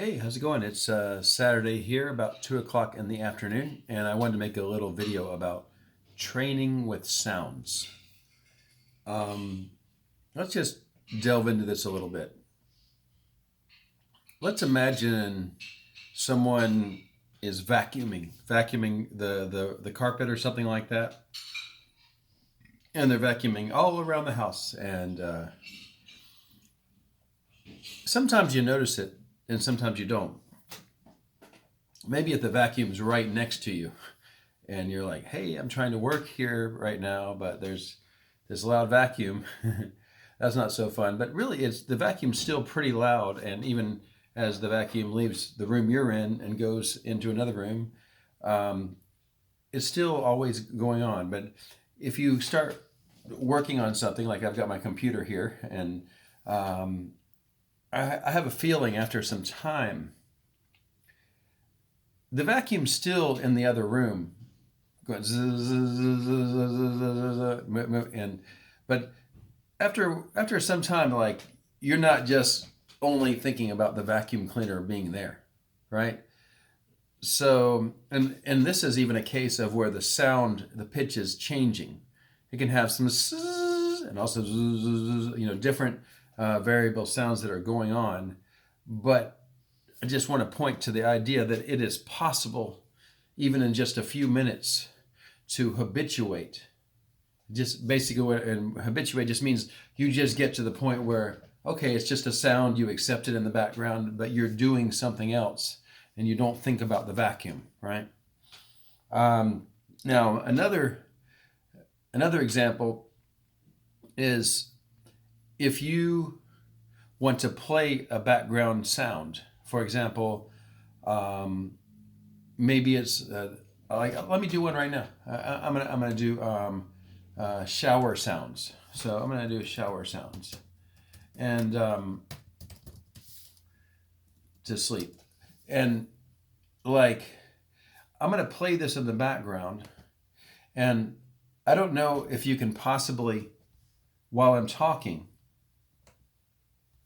Hey, how's it going? It's Saturday here, about 2 o'clock in the afternoon, and I wanted to make a little video about training with sounds. Um, let's just delve into this a little bit. Let's imagine someone is vacuuming the carpet or something like that, and they're vacuuming all around the house. And sometimes you notice it, and sometimes you don't. Maybe if the vacuum's right next to you, and you're like, hey, I'm trying to work here right now, but there's this loud vacuum. That's not so fun. But really, it's the vacuum's still pretty loud, and even as the vacuum leaves the room you're in and goes into another room, um, it's still always going on. But if you start working on something, like I've got my computer here, and I have a feeling after some time, the vacuum's still in the other room, going and but after some time, like, you're not just only thinking about the vacuum cleaner being there, right? So and this is even a case of where the pitch is changing. It can have some and also different variable sounds that are going on, but I just want to point to the idea that it is possible, even in just a few minutes, to habituate. Just basically, and habituate just means you just get to the point where, okay, it's just a sound, you accept it in the background, but you're doing something else, and you don't think about the vacuum, right? Now, another example is if you want to play a background sound. For example, maybe it's like, let me do one right now. I'm gonna do shower sounds. So I'm gonna do shower sounds, and to sleep. And like, I'm gonna play this in the background, and I don't know if you can possibly, while I'm talking,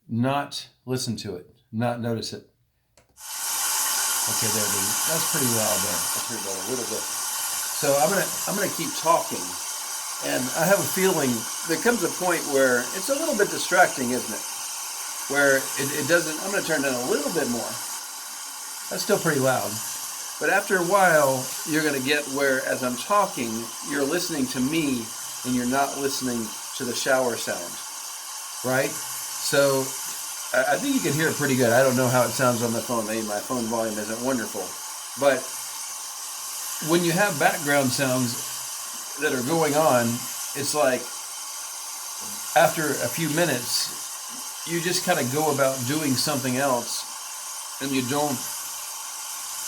not listen to it, not notice it. Okay, there it is. That's pretty loud there. That's pretty loud, a little bit. So I'm gonna keep talking, and I have a feeling there comes a point where it's a little bit distracting, isn't it? Where it doesn't. I'm gonna turn down a little bit more. That's still pretty loud, but after a while, you're gonna get where, as I'm talking, you're listening to me, and you're not listening to the shower sound, right? So I think you can hear it pretty good. I don't know how it sounds on the phone. Maybe my phone volume isn't wonderful. But when you have background sounds that are going on, it's like after a few minutes, you just kind of go about doing something else, and you don't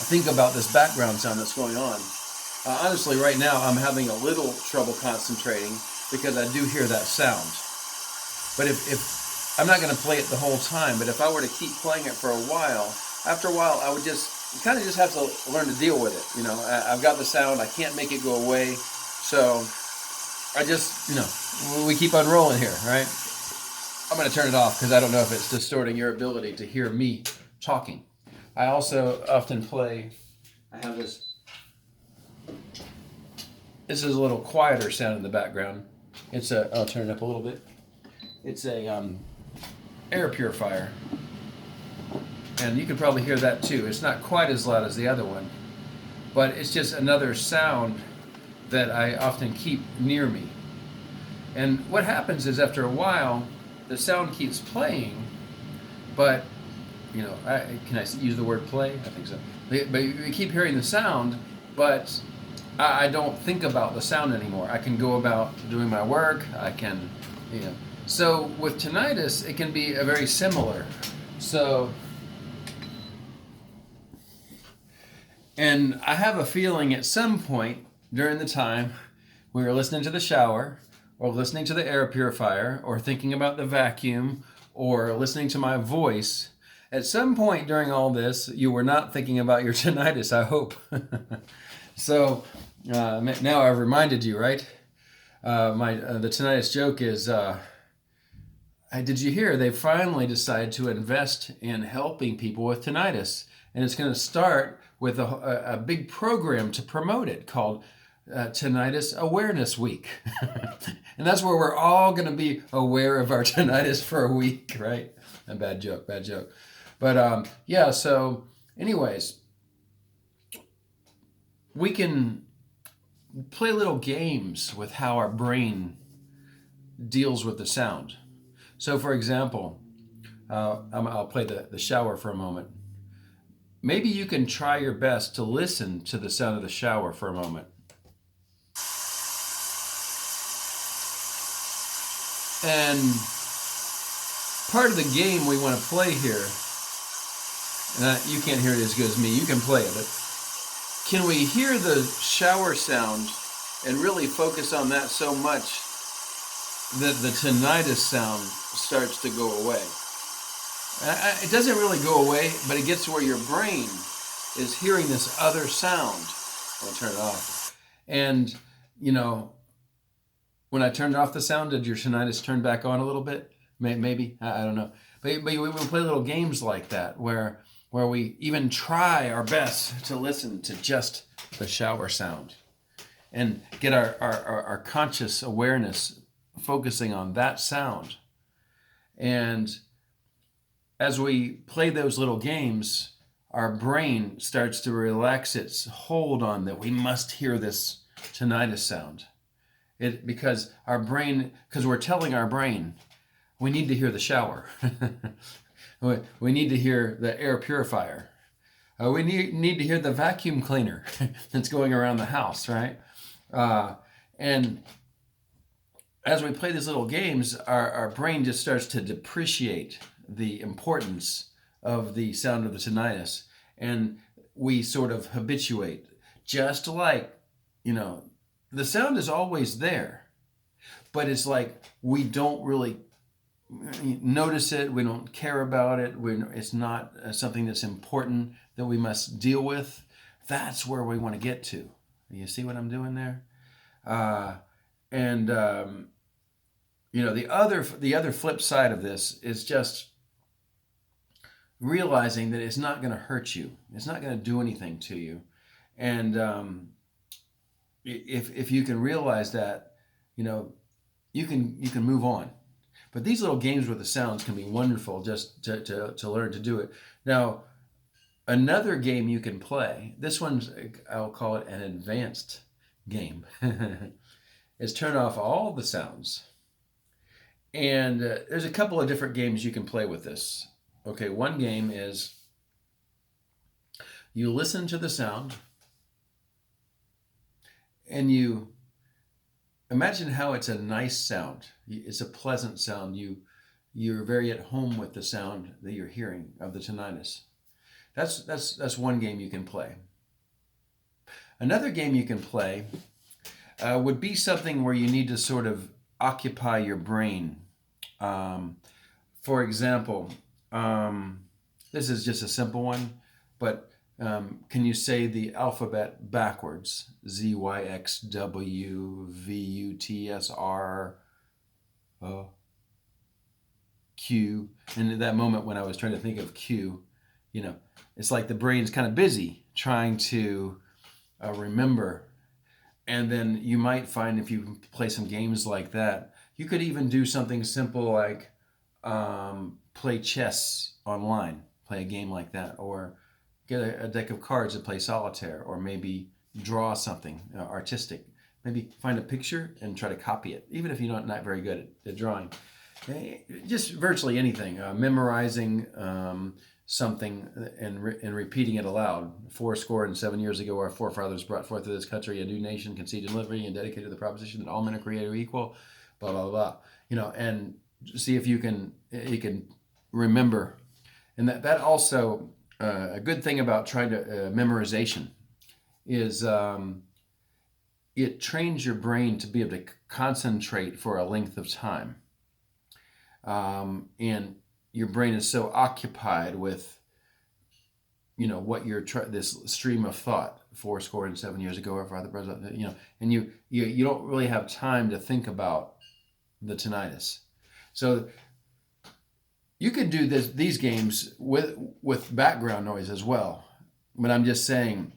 think about this background sound that's going on. Honestly, right now, I'm having a little trouble concentrating because I do hear that sound. But if I'm not going to play it the whole time, but if I were to keep playing it for a while, after a while, I would just kind of just have to learn to deal with it. I've got the sound, I can't make it go away, so I just, we keep on rolling here, right? I'm going to turn it off because I don't know if it's distorting your ability to hear me talking. I also often play, I have this is a little quieter sound in the background. I'll turn it up a little bit. It's a air purifier, and you can probably hear that too. It's not quite as loud as the other one, but it's just another sound that I often keep near me. And what happens is, after a while, the sound keeps playing, but can I use the word play? I think so. But you keep hearing the sound, but I don't think about the sound anymore. I can go about doing my work. I can, So with tinnitus, it can be very similar. So, and I have a feeling at some point during the time we were listening to the shower, or listening to the air purifier, or thinking about the vacuum, or listening to my voice, at some point during all this, you were not thinking about your tinnitus, I hope. So now I've reminded you, right? The tinnitus joke is, did you hear they finally decided to invest in helping people with tinnitus? And it's going to start with a big program to promote it called Tinnitus Awareness Week. And that's where we're all going to be aware of our tinnitus for a week, right? A bad joke. But yeah, so anyways, we can play little games with how our brain deals with the sound. So for example, I'll play the shower for a moment. Maybe you can try your best to listen to the sound of the shower for a moment. And part of the game we want to play here, and you can't hear it as good as me, you can play it, but can we hear the shower sound and really focus on that so much that the tinnitus sound starts to go away? It doesn't really go away, but it gets to where your brain is hearing this other sound. I'll turn it off. And, you know, when I turned off the sound, did your tinnitus turn back on a little bit? Maybe. I don't know. But we play little games like that where we even try our best to listen to just the shower sound and get our conscious awareness focusing on that sound. And as we play those little games, our brain starts to relax its hold on that we must hear this tinnitus sound. Because we're telling our brain, we need to hear the shower. We need to hear the air purifier. We need to hear the vacuum cleaner that's going around the house, right? And as we play these little games, our brain just starts to depreciate the importance of the sound of the tinnitus, and we sort of habituate. Just like, the sound is always there, but it's like we don't really notice it, we don't care about it, it's not something that's important that we must deal with. That's where we want to get to. You see what I'm doing there? The other flip side of this is just realizing that it's not going to hurt you. It's not going to do anything to you. And if you can realize that, you can move on. But these little games with the sounds can be wonderful just to learn to do it. Now, another game you can play, this one's, I'll call it an advanced game, is turn off all the sounds. And there's a couple of different games you can play with this. Okay, one game is you listen to the sound and you imagine how it's a nice sound. It's a pleasant sound. You're very at home with the sound that you're hearing of the tinnitus. That's one game you can play. Another game you can play would be something where you need to sort of occupy your brain. For example, this is just a simple one, but can you say the alphabet backwards? Z, Y, X, W, V, U, T, S, R, Q. And at that moment when I was trying to think of Q, it's like the brain's kind of busy trying to remember. And then you might find if you play some games like that, you could even do something simple like play chess online, play a game like that, or get a deck of cards and play solitaire, or maybe draw something artistic. Maybe find a picture and try to copy it, even if you're not very good at drawing. Just virtually anything, memorizing something and repeating it aloud. 7 years ago, our forefathers brought forth to this country a new nation, conceived in liberty and dedicated to the proposition that all men are created equal, blah, blah, blah. And see if you can remember. And that also, a good thing about trying to memorization is it trains your brain to be able to concentrate for a length of time. And your brain is so occupied with, what you're this stream of thought, 7 years ago, our father, president, and you don't really have time to think about the tinnitus. So You could do these games with background noise as well. But I'm just saying,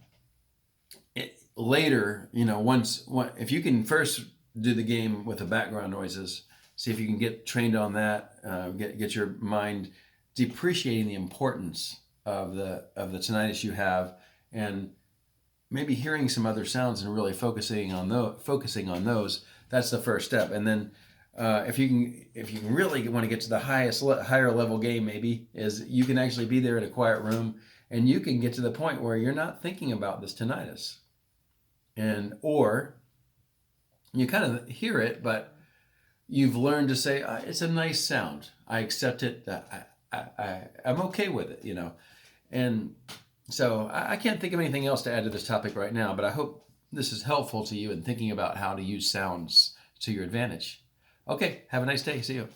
later, if you can first do the game with the background noises, see if you can get trained on that, get your mind depreciating the importance of the tinnitus you have, and maybe hearing some other sounds and really focusing on those. That's the first step. And then if you can really want to get to the higher level game, maybe is you can actually be there in a quiet room and you can get to the point where you're not thinking about this tinnitus, or you kind of hear it, but you've learned to say, it's a nice sound, I accept it, I'm okay with it, and so I can't think of anything else to add to this topic right now, but I hope this is helpful to you in thinking about how to use sounds to your advantage. Okay, have a nice day. See you.